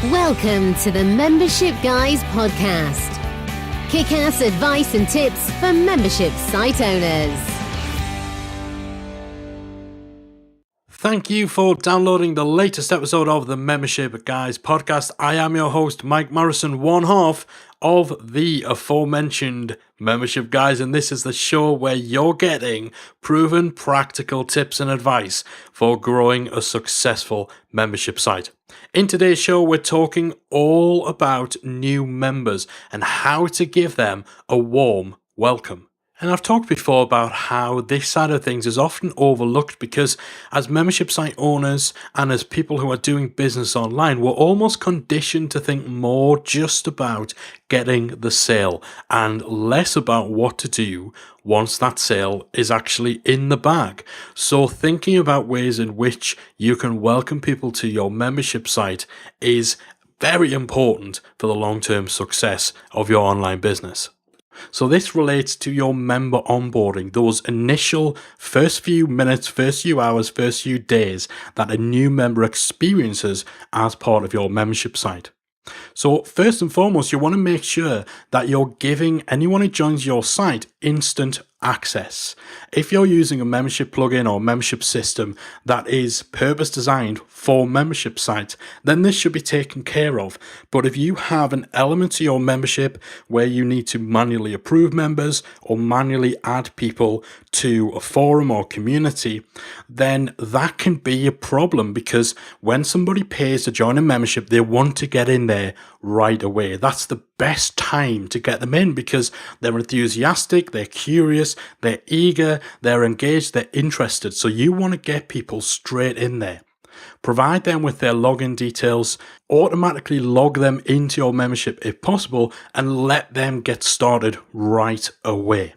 Welcome to the Membership Guys podcast. Kick-ass advice and tips for membership site owners. Thank you for downloading the latest episode of the Membership Guys podcast. I am your host, Mike Morrison, one half of the aforementioned Membership Guys, and this is the show where you're getting proven practical tips and advice for growing a successful membership site. In today's show, we're talking all about new members and how to give them a warm welcome. And I've talked before about how this side of things is often overlooked because as membership site owners and as people who are doing business online, we're almost conditioned to think more just about getting the sale and less about what to do once that sale is actually in the bag. So thinking about ways in which you can welcome people to your membership site is very important for the long-term success of your online business. So this relates to your member onboarding, those initial first few minutes, first few hours, first few days that a new member experiences as part of your membership site. So first and foremost, you want to make sure that you're giving anyone who joins your site instant access. If you're using a membership plugin or membership system that is purpose designed for membership sites, then this should be taken care of. But if you have an element to your membership where you need to manually approve members or manually add people to a forum or community, then that can be a problem because when somebody pays to join a membership, they want to get in there right away. That's the best time to get them in because they're enthusiastic, they're curious, they're eager, they're engaged, they're interested. So you want to get people straight in there. Provide them with their login details, automatically log them into your membership if possible, and let them get started right away.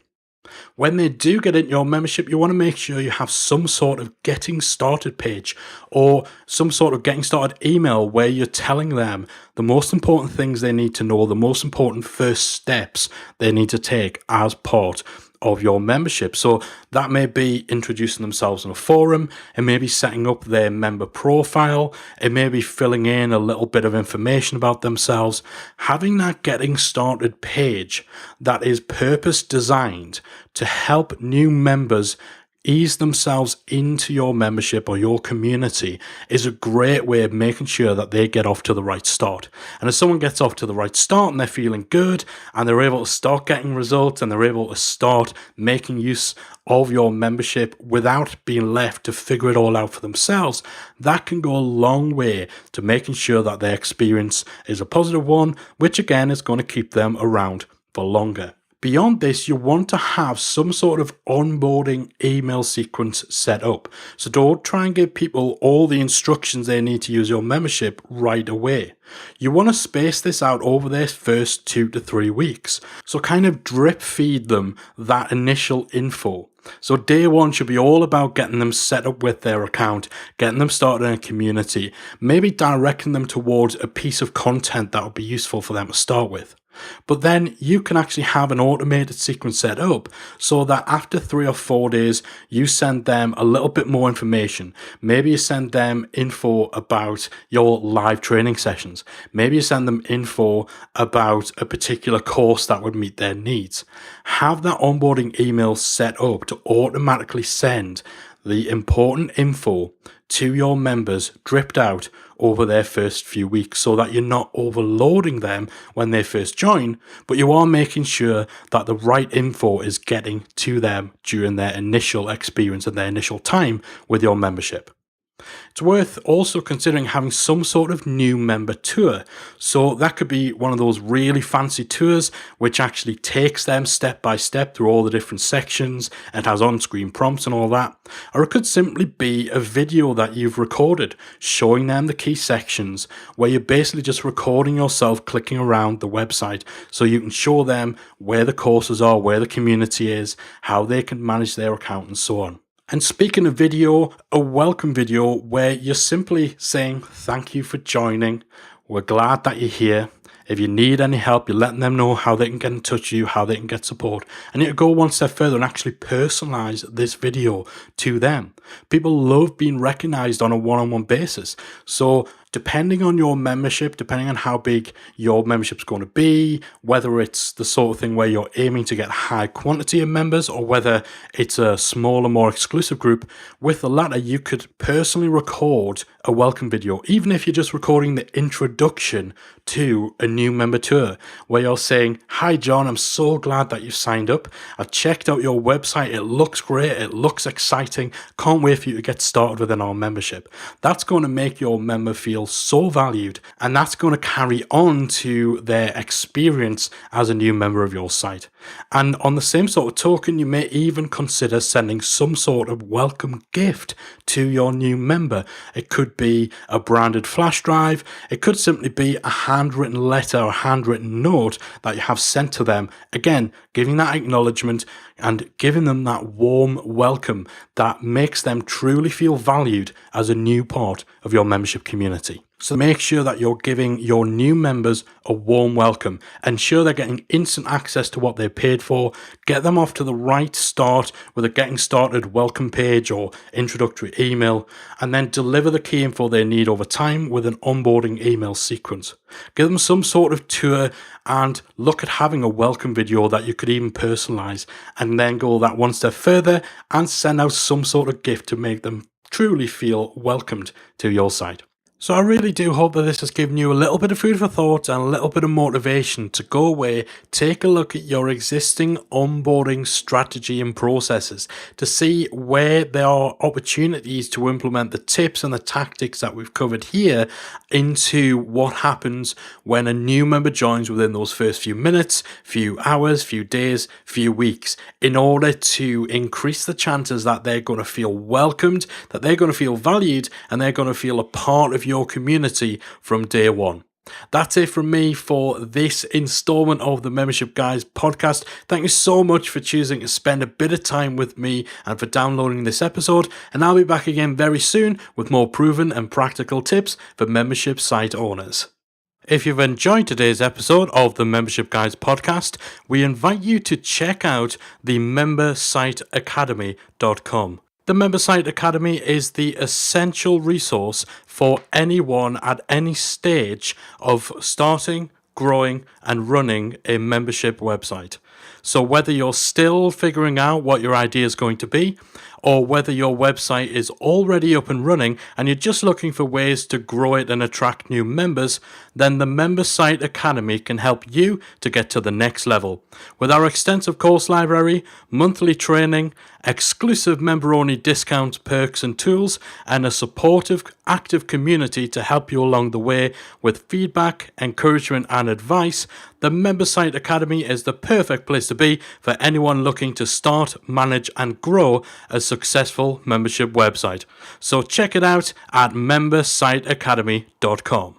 When they do get into your membership, you want to make sure you have some sort of getting started page or some sort of getting started email where you're telling them the most important things they need to know, the most important first steps they need to take as part of your membership. So that may be introducing themselves in a forum, it may be setting up their member profile, it may be filling in a little bit of information about themselves. Having that getting started page that is purpose designed to help new members ease themselves into your membership or your community is a great way of making sure that they get off to the right start. And if someone gets off to the right start and they're feeling good and they're able to start getting results and they're able to start making use of your membership without being left to figure it all out for themselves, that can go a long way to making sure that their experience is a positive one, which again is going to keep them around for longer. Beyond this, you want to have some sort of onboarding email sequence set up. So don't try and give people all the instructions they need to use your membership right away. You want to space this out over their first 2 to 3 weeks. So kind of drip feed them that initial info. So day one should be all about getting them set up with their account, getting them started in a community, maybe directing them towards a piece of content that would be useful for them to start with. But then you can actually have an automated sequence set up so that after 3 or 4 days, you send them a little bit more information. Maybe you send them info about your live training sessions. Maybe you send them info about a particular course that would meet their needs. Have that onboarding email set up to automatically send the important info to your members dripped out over their first few weeks so that you're not overloading them when they first join, but you are making sure that the right info is getting to them during their initial experience and their initial time with your membership. It's worth also considering having some sort of new member tour. So that could be one of those really fancy tours which actually takes them step by step through all the different sections and has on-screen prompts and all that. Or it could simply be a video that you've recorded showing them the key sections where you're basically just recording yourself clicking around the website so you can show them where the courses are, where the community is, how they can manage their account and so on. And speaking of video, a welcome video where you're simply saying, thank you for joining. We're glad that you're here. If you need any help, you're letting them know how they can get in touch with you, how they can get support. And you go one step further and actually personalize this video to them. People love being recognized on a one-on-one basis. So depending on your membership, depending on how big your membership's going to be, whether it's the sort of thing where you're aiming to get high quantity of members or whether it's a smaller, more exclusive group, with the latter, you could personally record a welcome video, even if you're just recording the introduction to a new member tour, where you're saying, "Hi John, I'm so glad that you've signed up. I've checked out your website. It looks great. It looks exciting. Can't wait for you to get started within our membership." That's going to make your member feel so valued, and that's going to carry on to their experience as a new member of your site. And on the same sort of token, you may even consider sending some sort of welcome gift to your new member. It could be a branded flash drive. It could simply be a handwritten letter or handwritten note that you have sent to them. Again, giving that acknowledgement and giving them that warm welcome that makes them truly feel valued as a new part of your membership community. So make sure that you're giving your new members a warm welcome. Ensure they're getting instant access to what they paid for. Get them off to the right start with a getting started welcome page or introductory email, and then deliver the key info they need over time with an onboarding email sequence. Give them some sort of tour and look at having a welcome video that you could even personalize, and then go that one step further and send out some sort of gift to make them truly feel welcomed to your site. So I really do hope that this has given you a little bit of food for thought and a little bit of motivation to go away, take a look at your existing onboarding strategy and processes to see where there are opportunities to implement the tips and the tactics that we've covered here into what happens when a new member joins within those first few minutes, few hours, few days, few weeks, in order to increase the chances that they're going to feel welcomed, that they're going to feel valued, and they're going to feel a part of your community from day one. That's it from me for this installment of the Membership Guys podcast. Thank you so much for choosing to spend a bit of time with me and for downloading this episode. And I'll be back again very soon with more proven and practical tips for membership site owners. If you've enjoyed today's episode of the Membership Guys podcast, we invite you to check out the membersiteacademy.com. The Member Site Academy is the essential resource for anyone at any stage of starting, growing, and running a membership website. So whether you're still figuring out what your idea is going to be, or whether your website is already up and running and you're just looking for ways to grow it and attract new members, then the Member Site Academy can help you to get to the next level. With our extensive course library, monthly training, exclusive member-only discounts, perks and tools, and a supportive, active community to help you along the way with feedback, encouragement and advice, the Member Site Academy is the perfect place to be for anyone looking to start, manage and grow a successful membership website. So check it out at membersiteacademy.com.